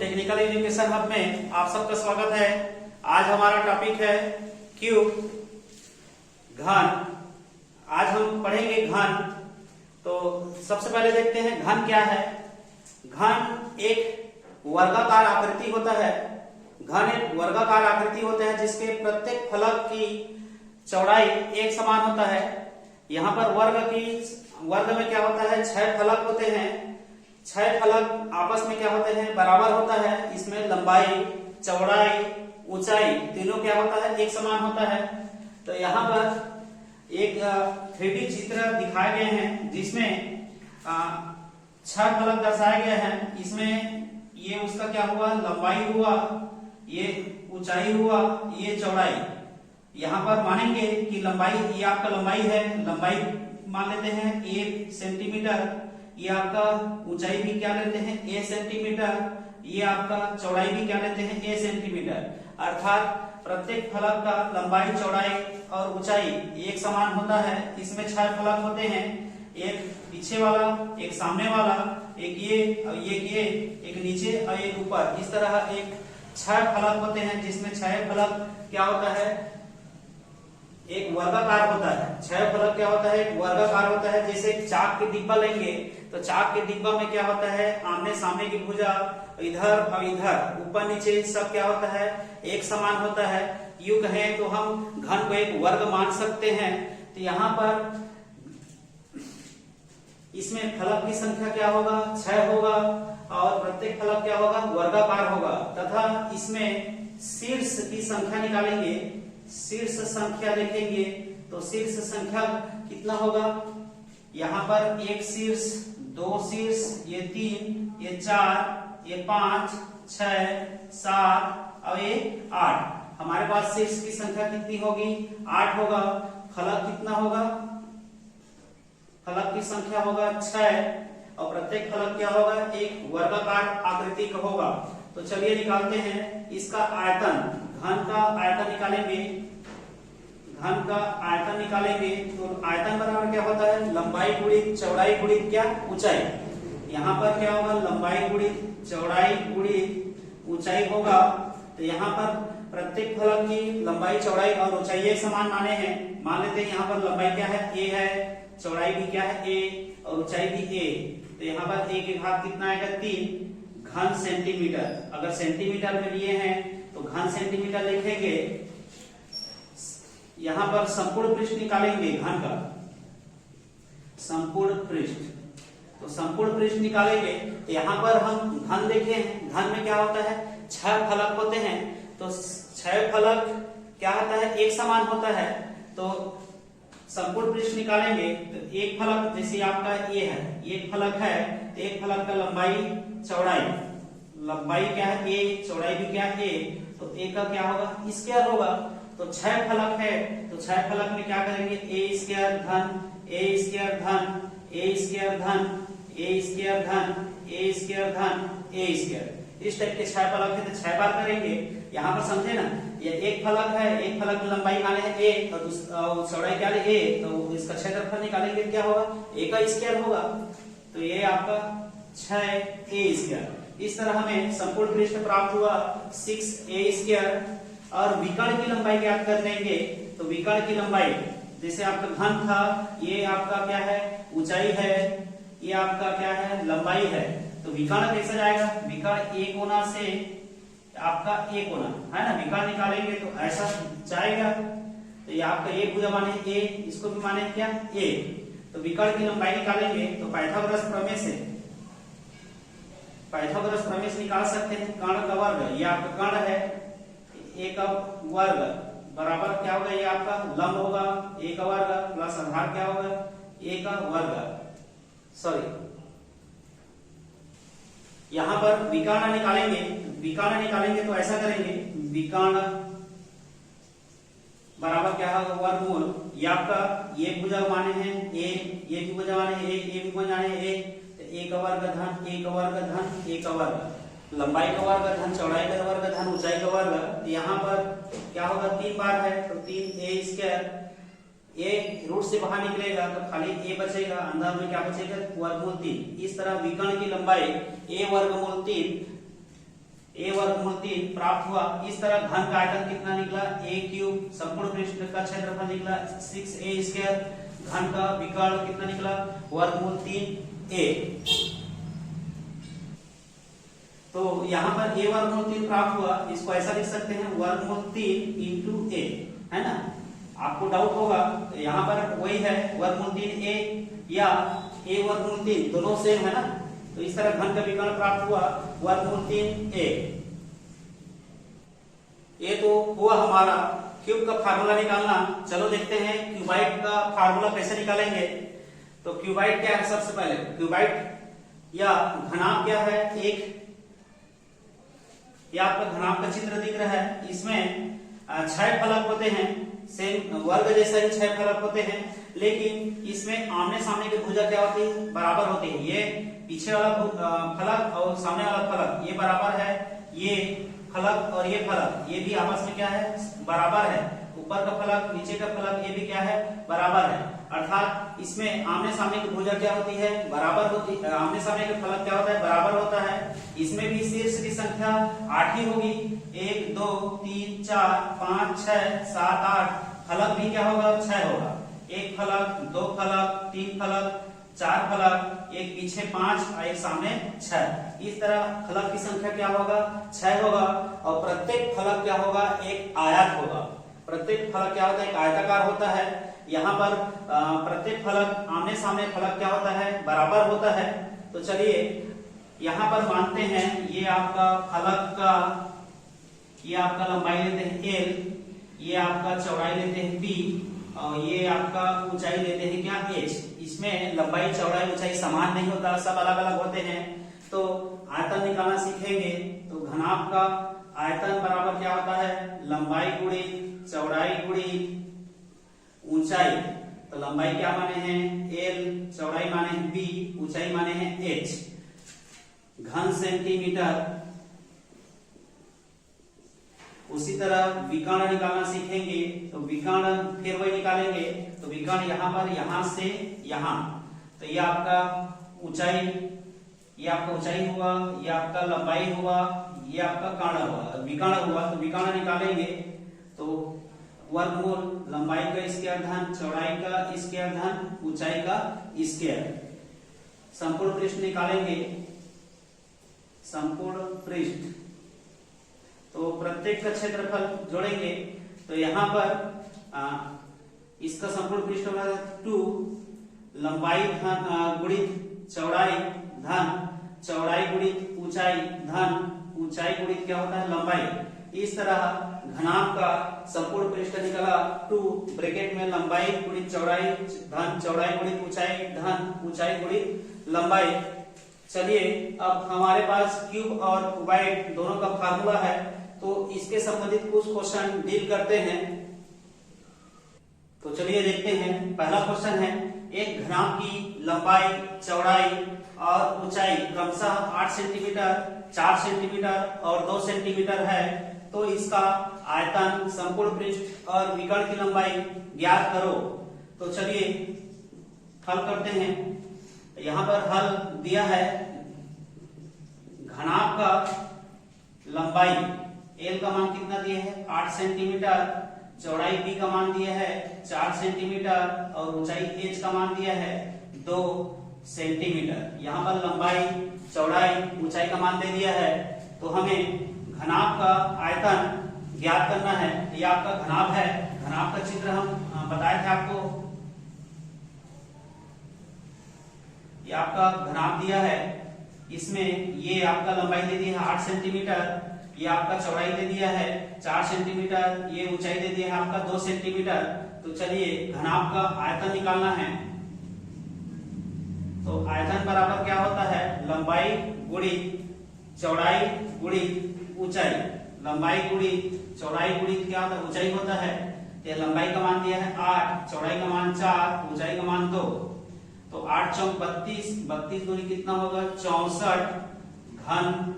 Technical education hub में आप सबका स्वागत है। आज हमारा टॉपिक है क्यूब, घन। आज हम पढ़ेंगे घन। तो सबसे पहले देखते हैं घन क्या है। घन एक वर्गाकार आकृति होता है। घन एक वर्गाकार आकृति होता है जिसके प्रत्येक फलक की चौड़ाई एक समान होता है। यहाँ पर वर्ग में क्या होता है, 6 फलक होते हैं। 6 फलक आपस में क्या होते हैं, बराबर होता है। इसमें लंबाई, चौड़ाई, ऊंचाई तीनों क्या होता है, एक समान होता है। तो यहाँ पर एक 3D चित्र दिखाए गए हैं जिसमें 6 फलक दर्शाए गए हैं। इसमें ये उसका क्या हुआ, लंबाई हुआ, ये ऊंचाई हुआ, ये चौड़ाई। यहाँ पर मानेंगे कि लंबाई, ये आपका लंबाई है, लंबाई मान लेते हैं 1 सेंटीमीटर। ये आपका ऊंचाई भी क्या लेते हैं, a सेंटीमीटर। ये आपका चौड़ाई भी क्या लेते हैं, a सेंटीमीटर। अर्थात प्रत्येक फलक का लंबाई, चौड़ाई और ऊंचाई एक समान होता है। इसमें 6 फलक होते हैं, एक पीछे वाला, एक सामने वाला, एक ये, एक नीचे और एक ऊपर। इस तरह एक 6 फलक होते हैं जिसमें 6 फलक क्या होता है, एक वर्गाकार होता है। 6 फलक क्या होता है, एक वर्गाकार होता है। जैसे चाक के डिब्बा लेंगे तो चाक के डिब्बा में क्या होता है, आमने सामने की भुजा इधर और इधर, ऊपर नीचे सब क्या होता है, एक समान होता है। यूं कहें तो हम घन को एक वर्ग मान सकते हैं। तो यहाँ पर इसमें फलक की संख्या क्या होगा, 6 होगा और प्रत्येक फलक क्या होगा, वर्गाकार होगा। तथा इसमें शीर्ष की संख्या निकालेंगे, शीर्ष संख्या देखेंगे तो शीर्ष संख्या कितना होगा। यहाँ पर 1 शीर्ष, 2 शीर्ष, ये 3, ये 4, ये 5, 6, 7 और ये 8। हमारे पास शीर्ष की संख्या कितनी होगी, 8 होगा। फलक कितना होगा, फलक की संख्या होगा 6 और प्रत्येक फलक क्या होगा, एक वर्गाकार आकृति का होगा। तो चलिए निकालते हैं इसका आयतन। घन का आयतन निकालेंगे, घन का आयतन निकालेंगे तो आयतन बराबर क्या होता है, लंबाई गुणित चौड़ाई गुणित क्या, ऊंचाई। यहाँ पर क्या होगा, लंबाई गुणित चौड़ाई गुणित ऊंचाई होगा। तो यहाँ पर प्रत्येक फलक की लंबाई, चौड़ाई और ऊंचाई एक समान माने हैं। मान लेते हैं यहाँ पर लंबाई क्या है, a है, चौड़ाई भी क्या है, a और ऊंचाई भी a। तो यहाँ पर a के घात कितना आएगा, 3 घन सेंटीमीटर। अगर सेंटीमीटर में लिए हैं तो घन सेंटीमीटर लिखेंगे। यहाँ पर संपूर्ण पृष्ठ निकालेंगे घन का, संपूर्ण पृष्ठ। तो संपूर्ण पृष्ठ निकालेंगे तो यहाँ पर हम घन देखे हैं। घन में क्या होता है, 6 फलक होते हैं। तो 6 फलक क्या होता है, एक समान होता है। तो संपूर्ण पृष्ठ निकालेंगे तो एक फलक, जैसे आपका ये है, एक फलक है तो एक फलक का लंबाई, चौड़ाई, लंबाई क्या है a, चौड़ाई भी क्या है a। तो a का क्या होगा, स्क्वायर होगा। तो 6 फलक है तो 6 फलक में क्या करेंगे, a स्क्वायर धन a स्क्वायर धन a स्क्वायर धन a स्क्वायर धन a स्क्वायर धन a स्क्वायर। इस टाइप के 6 फलक है तो 6 बार करेंगे। यहाँ पर समझे ना, ये एक फलक है, एक फलक की लंबाई माने है a और चौड़ाई क्या है a। तो इसका क्षेत्रफल निकालेंगे क्या होगा, a का स्क्वायर होगा। तो ये आपका 6a स्क्वायर। इस तरह हमें संपूर्ण पृष्ठ प्राप्त हुआ 6a स्क्वायर। और विकर्ण की लंबाई ज्ञात कर लेंगे। तो विकर्ण की लंबाई, जैसे आपका घन था, ये आपका क्या है, ऊंचाई है, ये आपका क्या है, लंबाई है। तो विकर्ण कैसे जाएगा, विकर्ण एक कोना से आपका एक कोना है ना, विकर्ण निकालेंगे तो ऐसा जाएगा। तो ये आपका एक भुजा माने a, इसको भी माने क्या, a। तो विकर्ण की लंबाई निकालेंगे तो पाइथागोरस प्रमेय से, पाइथागोरस प्रमेय से निकाल सकते हैं। कर्ण का वर्ग, ये आपका कर्ण है, a का वर्ग बराबर क्या होगा, ये आपका लंब होगा, a का वर्ग प्लस आधार क्या होगा, a का वर्ग। सॉरी, यहां पर विकर्ण निकालेंगे, विकर्ण निकालेंगे तो ऐसा करेंगे, विकर्ण बराबर क्या होगा, वर्गमूल। ये आपका ये भुजा माने हैं a, ये भी भुजा माने a, ये भी भुजा माने a। तो a का वर्ग धन a का वर्ग धन a का वर्ग, लंबाई का वर्ग धन चौड़ाई का वर्ग धन ऊंचाई का वर्ग। यहाँ पर क्या होगा, 3 बार है तो 3a स्क्वायर। a रूट से बाहर निकलेगा तो खाली a बचेगा, अंदर में क्या बचेगा, वर्गमूल 3। इस तरह विकर्ण की लंबाई a वर्गमूल 3 a वर्गमूल 3 प्राप्त हुआ। इस तरह घन का आयतन कितना निकला, a क्यूब, संपूर्ण पृष्ठ का क्षेत्रफल निकला 6a स्क्वायर, घन का विकर्ण कितना निकला, वर्गमूल 3a। तो यहाँ पर a वर्गमूल 3 प्राप्त हुआ, इसको ऐसा लिख सकते हैं वर्गमूल 3 इंटू a, है ना। आपको डाउट होगा, यहाँ पर वही है वर्गमूल 3a या a वर्गमूल 3, दोनों सेम है ना। तो इस तरह घन का विकर्ण प्राप्त हुआ वर्गमूल 3a। ये तो हुआ हमारा क्यूब का फार्मूला निकालना। चलो देखते हैं क्यूबाइड का फार्मूला कैसे निकालेंगे। तो क्यूबाइड क्या है, सबसे पहले क्यूबाइड या घनाभ क्या है, एक ये आपका घनाभ का चित्र दिख रहा है। इसमें 6 फलक होते हैं, सेम वर्ग जैसा ही 6 फलक होते हैं, लेकिन इसमें आमने सामने की भुजा क्या होती है, बराबर होती है। ये पीछे वाला फलक और सामने वाला फलक ये बराबर है, ये फलक और ये फलक ये भी आपस में क्या है, बराबर है। ऊपर का फलक नीचे का फलक ये भी क्या है, बराबर है। अर्थात इसमें आमने सामने की भुजा क्या होती है, बराबर होती है। आमने सामने का फलक क्या होता है, बराबर होता है। इसमें भी शीर्ष की संख्या 8 ही होगी, 1 2 3 4 5 6 7 8। फलक भी क्या होगा, 6 होगा। एक फलक, दो फलक, 3 फलक, 4 फलक, एक पीछे 5 और एक सामने 6। इस तरह फलक की संख्या क्या होगा, 6 होगा। और प्रत्येक फलक क्या होगा, एक आयत होगा। प्रत्येक फलक क्या होता है, एक आयताकार होता है। यहाँ पर प्रत्येक फलक आमने सामने फलक क्या होता है, बराबर होता है। तो चलिए यहाँ पर मानते हैं ये आपका फलक का, ये आपका लंबाई लेते हैं l, ये आपका चौड़ाई लेते हैं b और ये आपका ऊंचाई लेते हैं क्या, h। इसमें लंबाई चौड़ाई ऊंचाई समान नहीं होता, सब अलग अलग होते हैं। तो आयतन निकालना सीखेंगे। तो घनाभ का आयतन बराबर क्या होता है, लंबाई गुणित चौड़ाई गुणित ऊंचाई। तो लंबाई क्या माने हैं l, चौड़ाई माने हैं b, ऊंचाई माने हैं h। घन सेंटीमीटर। उसी तरह विकर्ण निकालना सीखेंगे। तो विकर्ण फिर वही निकालेंगे। तो विकर्ण यहाँ पर, यहाँ से यहाँ, तो ये आपका ऊंचाई, ये आपका ऊंचाई हुआ, ये आपका लंबाई हुआ, ये आपका कर्ण हुआ, विकर्ण हुआ। तो विकर्ण निकालेंगे तो वर्गमूल लंबाई का स्क्वायर धन चौड़ाई का स्क्वायर धन ऊंचाई का स्क्वायर। संपूर्ण पृष्ठ निकालेंगे, संपूर्ण पृष्ठ। तो प्रत्येक का क्षेत्रफल जोड़ेंगे। तो यहाँ पर इसका संपूर्ण पृष्ठ होगा 2 लंबाई धन गुणित चौड़ाई धन चौड़ाई गुणित ऊंचाई धन ऊंचाई गुणित क्या होता है, लंबाई। इस तरह घनाभ का संपूर्ण पृष्ठ निकला 2 ब्रैकेट में लंबाई गुणित चौड़ाई धन चौड़ाई गुणित ऊंचाई धन ऊंचाई गुणित लंबाई। चलिए अब हमारे पास क्यूब और क्यूबाइड दोनों का फार्मूला है, तो इसके संबंधित कुछ क्वेश्चन डील करते हैं। तो चलिए देखते हैं। पहला क्वेश्चन है, एक घनाभ की लंबाई चौड़ाई और ऊंचाई क्रमशः 8 सेंटीमीटर 4 सेंटीमीटर और 2 सेंटीमीटर है, तो इसका आयतन संपूर्ण पृष्ठ और विकर्ण की लंबाई ज्ञात करो। तो चलिए हल करते हैं। यहाँ पर हल दिया है, घनाभ का लंबाई l का मान कितना दिया है 8 सेंटीमीटर, चौड़ाई b का मान दिया है 4 सेंटीमीटर और ऊंचाई h का मान दिया है 2 सेंटीमीटर। यहाँ पर लंबाई चौड़ाई ऊंचाई का मान दे दिया है। तो हमें घनाभ का आयतन ज्ञात करना है। ये आपका घनाभ है। घनाभ का चित्र हम बताए थे आपको। ये आपका घनाभ दिया है, इसमें ये आपका लंबाई दे दी है 8 सेंटीमीटर, ये आपका चौड़ाई दे दिया है 4 सेंटीमीटर, ये ऊंचाई दे दिया है आपका 2 सेंटीमीटर। तो चलिए घनाभ का आयतन निकालना है। तो आयतन बराबर क्या होता है, लंबाई गुणित चौड़ाई गुणित ऊंचाई। लंबाई गुणित चौड़ाई गुणित क्या होता है, ऊंचाई होता है। तो लंबाई का मान दिया है 8, चौड़ाई का मान 4, ऊंचाई का मान 2। तो 8 चौक 32, 32 दूनी कितना होगा 64 घन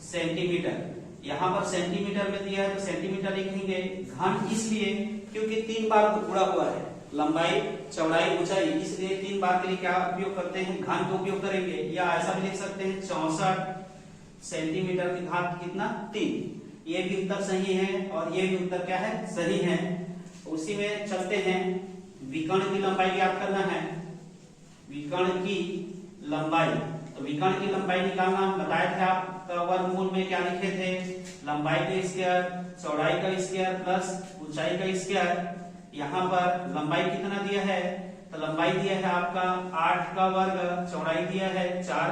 सेंटीमीटर। यहाँ पर सेंटीमीटर में दिया है तो सेंटीमीटर लिखेंगे। घन इसलिए क्योंकि 3 बार गुणा हुआ है, लंबाई चौड़ाई ऊंचाई, इसलिए 3 बार के लिए क्या उपयोग करते हैं, घन का उपयोग करेंगे। या ऐसा भी लिख सकते हैं 64 सेंटीमीटर की घात कितना 3। ये भी उत्तर सही है और ये भी उत्तर क्या है सही है। उसी में चलते हैं, विकर्ण की लंबाई ज्ञात करना है। विकर्ण की लंबाई, तो विकर्ण की लंबाई निकालना बताए थे आपका वर्गमूल में क्या लिखे थे, लंबाई का स्क्वायर चौड़ाई का स्क्वायर प्लस ऊंचाई का स्क्वायर। यहाँ पर लंबाई कितना दिया है, तो लंबाई दिया है आपका 8 का वर्ग, चौड़ाई दिया है 4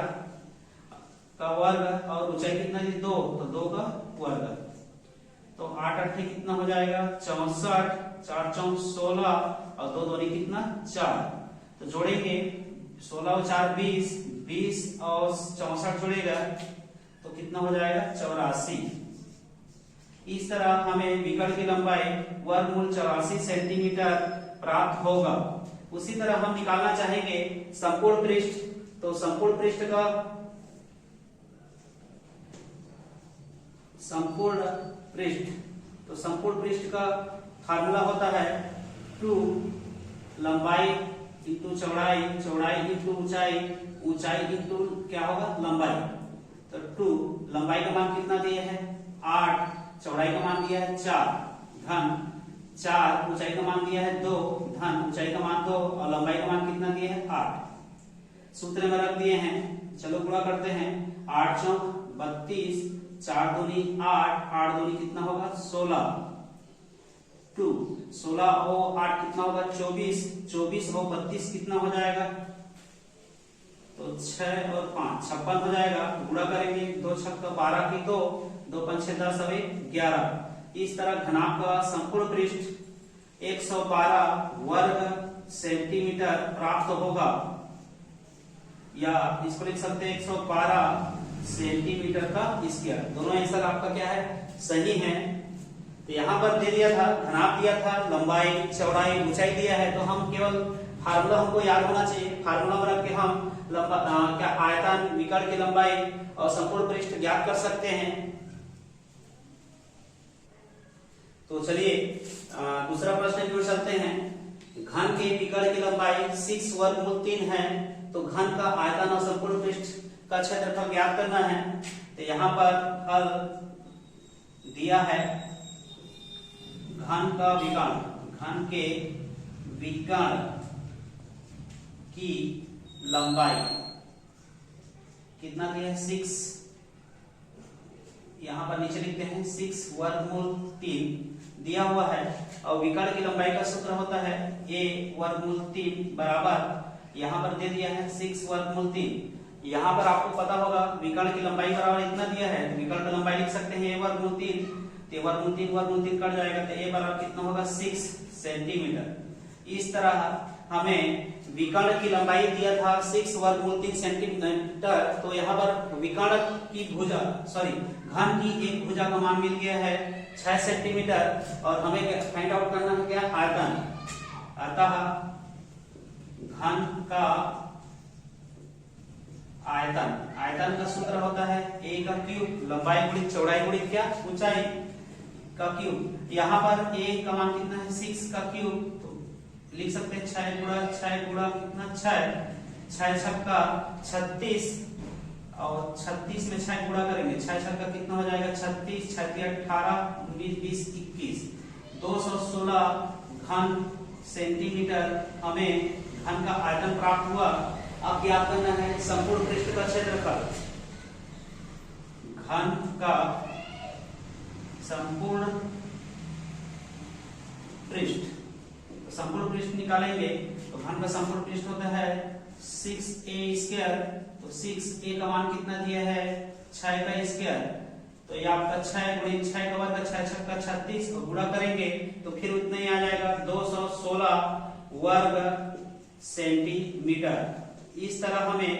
का वर्ग और ऊंचाई कितना दी 2, तो 2 का वर्ग। तो 8 8 कितना हो जाएगा 64, 4 4 16 और 2 दूनी कितना 4। तो जोड़ेंगे 16 और 4 20, 20 और 64 जोड़ेगा तो कितना हो जाएगा 84। इस तरह हमें विकर्ण की लंबाई वर्गमूल 84 सेंटीमीटर प्राप्त होगा। उसी तरह हम निकालना चाहेंगे संपूर्ण पृष्ठ, तो संपूर्ण पृष्ठ का संपूर्ण पृष्ठ का फार्मूला होता है 2 लंबाई इंटू चौड़ाई, चौड़ाई इंटू ऊंचाई, ऊंचाई इंटू क्या होगा लंबाई। तो 2 लंबाई का मान कितना दिया है 8, चौड़ाई का मान दिया है 4 घन 4, ऊंचाई का मान दिया है 2 धन ऊंचाई का मान 2 और लंबाई का मान कितना दिया है 8। सूत्र में रख दिए हैं, चलो गुणा करते हैं। 8 चौक 32, 4 दूनी 8, 8 दूनी कितना होगा 16, 2 16 और 8 कितना होगा 24, 24 और 32 कितना हो जाएगा, तो 6 और 5 56 हो जाएगा। गुणा करेंगे 2 छक्का 12 की 2, 2 पंचे 10 और 11। इस तरह घनाभ का संपूर्ण पृष्ठ 112 वर्ग सेंटीमीटर प्राप्त होगा, या इसको लिख सकते हैं 112 सेंटीमीटर का स्क्वायर। दोनों आंसर आपका क्या है सही है। तो यहाँ पर दे दिया था घनाभ दिया था, लंबाई चौड़ाई ऊंचाई दिया है, तो हम केवल फार्मूला हमको याद होना चाहिए। फार्मूला में रख के हम क्या आयतन विकर्ण की लंबाई और संपूर्ण पृष्ठ ज्ञात कर सकते हैं। तो चलिए दूसरा प्रश्न की ओर चलते हैं। घन के विकर्ण की लंबाई 6 वर्गमूल 3 है, तो घन का आयतन और संपूर्ण पृष्ठ का क्षेत्रफल ज्ञात करना है। तो यहाँ पर हल दिया है घन का विकर्ण, घन के विकर्ण की लंबाई कितना दिया है 6, यहाँ पर नीचे लिखते हैं 6 वर्गमूल 3 दिया हुआ है। और विकर्ण की लंबाई का सूत्र होता है a वर्गमूल 3 बराबर, यहाँ पर दे दिया है 6 वर्गमूल 3। यहाँ पर आपको पता होगा विकर्ण की लंबाई बराबर इतना दिया है, तो विकर्ण की लंबाई लिख सकते हैं a वर्गमूल 3, तो वर्गमूल 3 कट जाएगा, तो a बराबर कितना होगा 6 सेंटीमीटर। इस तरह हमें विकर्ण की लंबाई दिया था 6 वर्गमूल 3 सेंटीमीटर, तो यहाँ पर विकर्ण की भुजा घन की एक भुजा का मान मिल गया है 6 सेंटीमीटर, और हमें फाइंड आउट करना है क्या आयतन। अतः घन का आयतन का सूत्र होता है a का क्यूब, लंबाई गुणित चौड़ाई गुणित क्या ऊंचाई का क्यूब। यहाँ पर a का मान कितना है 6 का क्यूब, तो लिख सकते हैं 6 गुणा कितना 6 छक्का 36, और 36 में 6 गुणा करेंगे 6 छक्का कितना हो जाएगा 36, 6 18, 19 20 21, 216 घन सेंटीमीटर हमें घन का आयतन प्राप्त हुआ। अब ज्ञात करना है संपूर्ण पृष्ठ का क्षेत्रफल। घन का संपूर्ण पृष्ठ निकालेंगे, तो घन का संपूर्ण पृष्ठ होता है 6a स्क्वायर, तो 6a का मान कितना दिया है 6 का स्क्वायर, तो ये आपका 6 गुणित 6 का वर्ग 6 छक्का 36, और गुणा करेंगे तो फिर उतना ही आ जाएगा 216 वर्ग सेंटीमीटर। इस तरह हमें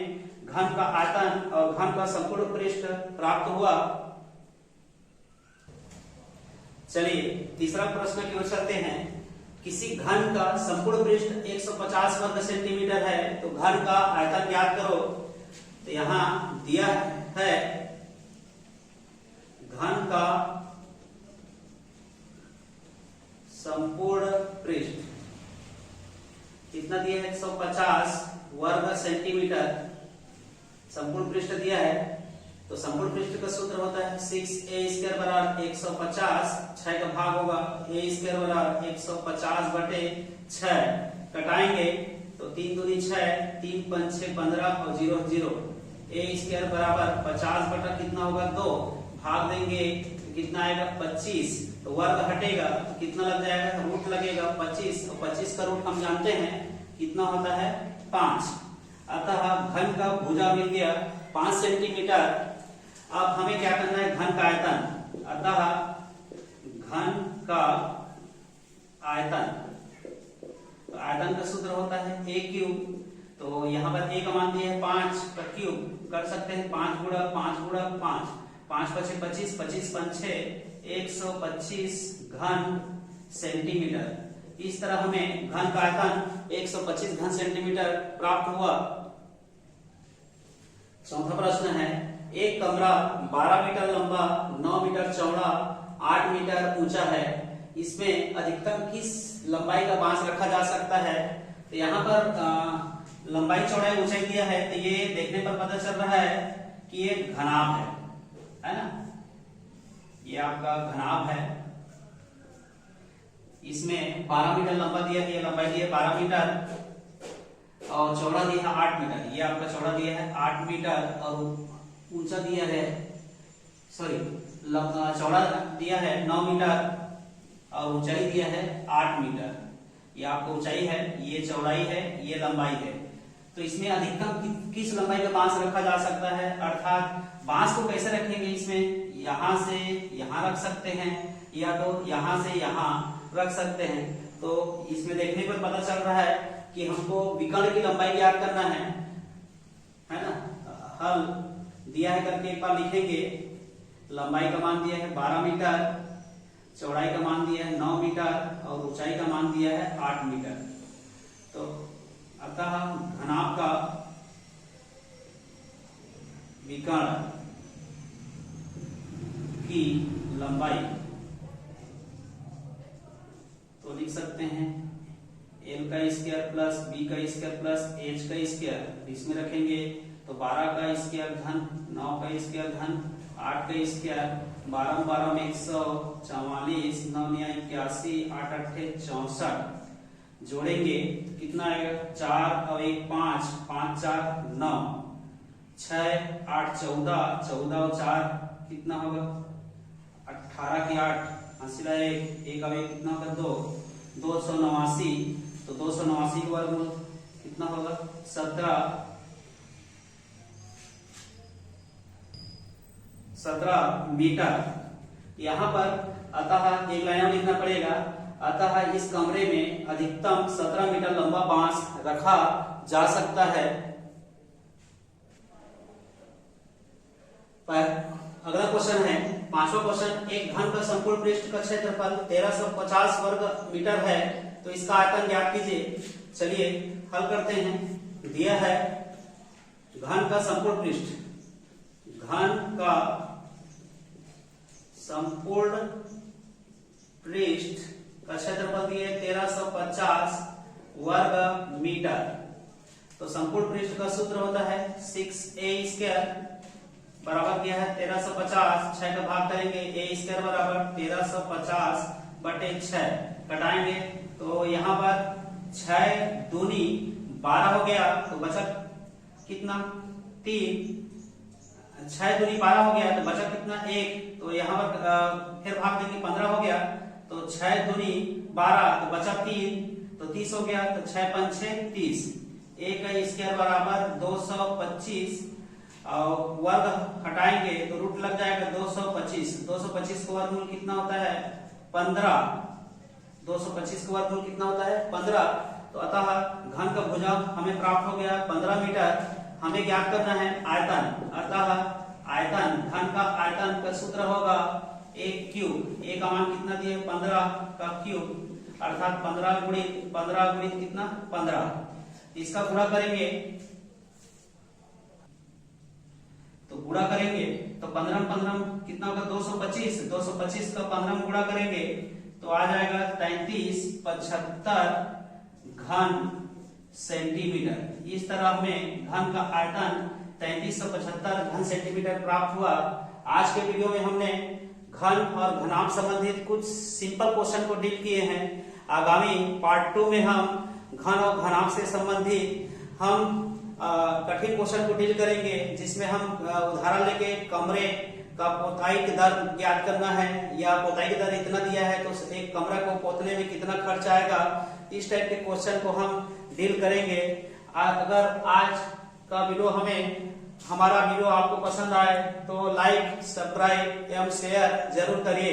घन का आयतन और घन का संपूर्ण पृष्ठ प्राप्त हुआ। चलिए तीसरा प्रश्न की ओर चलते हैं। किसी घन का संपूर्ण पृष्ठ 150 वर्ग सेंटीमीटर है, तो घन का आयतन ज्ञात करो। तो यहां दिया है घन का संपूर्ण पृष्ठ कितना दिया है 150 वर्ग सेंटीमीटर संपूर्ण पृष्ठ दिया है। तो संपूर्ण पृष्ठ का सूत्र होता है 6a² बराबर 150, 6 का भाग होगा a² बराबर 150 बटे 6, कटाएंगे तो 3 दूनी 6, 3 5 6 15 और 0 0, a² बराबर 50 बटा कितना होगा 2, भाग देंगे तो कितना आएगा 25, तो वर्ग हटेगा तो कितना लग जाएगा, रूट लगेगा 25, और 25 का रूट हम जानते हैं कितना होता है 5। अतः घन का भुजा मिल गया 5 सेंटीमीटर। अब हमें क्या करना है, घन का आयतन। अतः घन का आयतन, तो आयतन का सूत्र होता है a क्यूब। तो यहाँ पर a का मान दिया है 5 का क्यूब, कर सकते हैं 5 गुणा 5 गुणा 5, 5 5 25, 25 5 125 घन सेंटीमीटर। इस तरह हमें घन का आयतन 125 घन सेंटीमीटर प्राप्त हुआ। चौथा प्रश्न है, एक कमरा 12 मीटर लंबा, 9 मीटर चौड़ा, 8 मीटर ऊंचा है, इसमें अधिकतम किस लंबाई का बांस रखा जा सकता है। तो यहाँ पर लंबाई चौड़ाई ऊंचाई दिया है, तो ये देखने पर पता चल रहा है कि ये घनाभ है ना, ये आपका घनाभ है। इसमें 12 मीटर लंबा दिया है, ये लंबाई दी है 12 मीटर और चौड़ा दिया है 8 मीटर, ये आपका चौड़ा दिया है 8 मीटर और ऊंचा दिया है, सॉरी चौड़ा दिया है 9 मीटर और ऊंचाई दिया है 8 मीटर। ये आपको ऊंचाई है, ये चौड़ाई है, ये लंबाई है। तो इसमें अधिकतम किस लंबाई का बांस रखा जा सकता है, अर्थात बांस को कैसे रखेंगे, इसमें यहां से यहां रख सकते हैं या तो यहां से यहां रख सकते हैं। तो इसमें देखने पर पता चल रहा है कि हमको विकर्ण की लंबाई ज्ञात करना है ना। हल दिया है करके एक बार लिखेंगे। लंबाई का मान दिया है 12 मीटर, चौड़ाई का मान दिया है 9 मीटर और ऊंचाई का मान दिया है 8 मीटर। तो अतः घनाभ का विकर्ण की लंबाई तो लिख सकते हैं l का स्क्वायर प्लस b का स्क्वायर प्लस h का स्क्वायर, इसमें रखेंगे तो 12 का स्क्वायर धन 9 का स्क्वायर धन 8 का स्क्वायर, 12 12 में 144, 9 81, 8 8 64, जोड़ेंगे कितना आएगा 4 और 1 5, 5 4 9, 6 8 14, 14 और 4 कितना होगा 18 की 8, 80 एक और 1 कितना होगा 2, 289। तो 289 का वर्गमूल कितना होगा 17 मीटर। यहाँ पर अतः एक लाइन लिखना पड़ेगा, अतः इस कमरे में अधिकतम 17 मीटर लंबा बांस रखा जा सकता है। अगला क्वेश्चन है 5वां क्वेश्चन, एक घन का संपूर्ण पृष्ठ का क्षेत्रफल 1350 वर्ग मीटर है, तो इसका आयतन ज्ञात कीजिए। चलिए हल करते हैं। दिया है घन का संपूर्ण पृष्ठ, घन का संपूर्ण पृष्ठ का क्षेत्रफल दिए 1350 वर्ग मीटर। तो संपूर्ण पृष्ठ का सूत्र होता है 6a² बराबर किया है 1350, 6 का भाग करेंगे a² बराबर 1350 बटे 6, कटाएंगे तो यहाँ पर 6 दूनी 12 हो गया, तो बचा कितना 3, 6 दूनी 12 हो गया तो बचा कितना 1, तो यहाँ पर फिर भाग देंगे 15 हो गया, तो 6 दूनी 12 तो बचा 3, तो 30 हो गया, तो 6 5 6 30, a का स्क्वायर बराबर 225 और वर्ग हटाएंगे तो रूट लग जाएगा 225। 225 का वर्गमूल कितना होता है 15, 225 का वर्गमूल कितना होता है 15। तो अतः घन का भुजा हमें प्राप्त हो गया 15 मीटर। हमें ज्ञात करना है आयतन, अतः आयतन घन का आयतन का सूत्र होगा a क्यूब, a का मान कितना दिए 15 का क्यूब, अर्थात 15 गुणित कितना 15। इसका गुणा करेंगे तो गुणा करेंगे तो 15 15 कितना होगा 225, 225 का 15 गुणा करेंगे तो आ जाएगा 3375 घन सेंटीमीटर। इस तरह हमें घन का आयतन 3375 घन सेंटीमीटर प्राप्त हुआ। आज के वीडियो में हमने घन और घनाभ संबंधित कुछ सिंपल क्वेश्चन को डील किए हैं। आगामी पार्ट 2 में हम घन और घनाभ से संबंधित हम कठिन क्वेश्चन को डील करेंगे, जिसमें हम उदाहरण लेके कमरे का पोताई की दर ज्ञात करना है, या पोताई की दर इतना दिया है तो एक कमरा को पोतने में कितना खर्च आएगा। इस टाइप के क्वेश्चन को हम डील करेंगे। अगर आज का वीडियो हमारा वीडियो आपको पसंद आए तो लाइक, सब्सक्राइब एवं शेयर जरूर करिए।